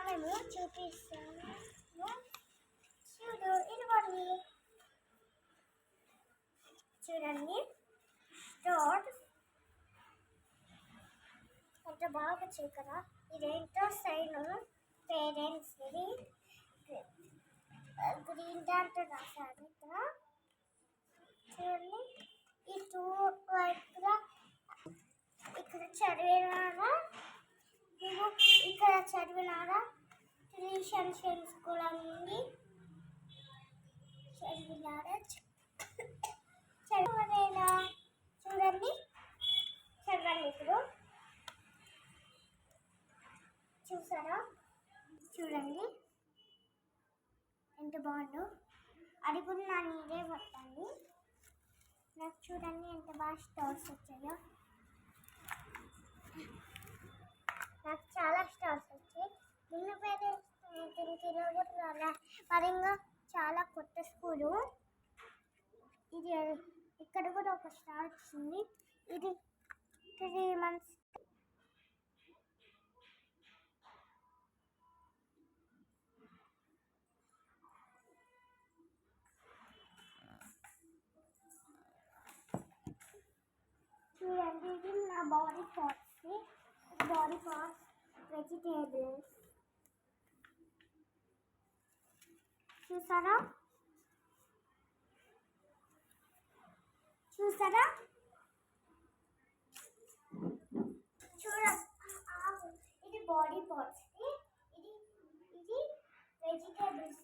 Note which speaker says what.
Speaker 1: మేము చూపిస్తాను. చూడు ఇదిగోండి, చూడండి స్టార్ట్ ఎంత బాగా కదా. ఇదేంటో సైన్ పేరెంట్స్ ఇది గ్రీన్ దాంట్లో రాశారు. ఇక్కడ చూడండి ఈ టూ వైపుగా ఇక్కడ చదివినారా, ఇక్కడ చదివినారా, త్రీ సెన్షన్స్ కూడా ఉంది. చదివినారా చదవలేదా చూడండి, చదవండి. ఇప్పుడు చూసారా, చూడండి ఎంత బాగుందో. అది కూడా నా నీరే పట్టండి. నాకు చూడండి ఎంత బాగా స్టార్స్ వచ్చాయో. నాకు చాలా స్టార్స్ వచ్చాయి. నిన్న దీనికి రాలే. మరి ఇంకా చాలా కొత్త స్కూలు ఇది. ఇక్కడ కూడా ఒక స్టార్ వచ్చింది. ఇది 3 months. చూడండి ఇది నా బాడీ పార్ట్స్, వెజిటేబుల్స్. చూసారా చూసారా ఇది బాడీ పార్ట్స్, ఇది వెజిటేబుల్స్.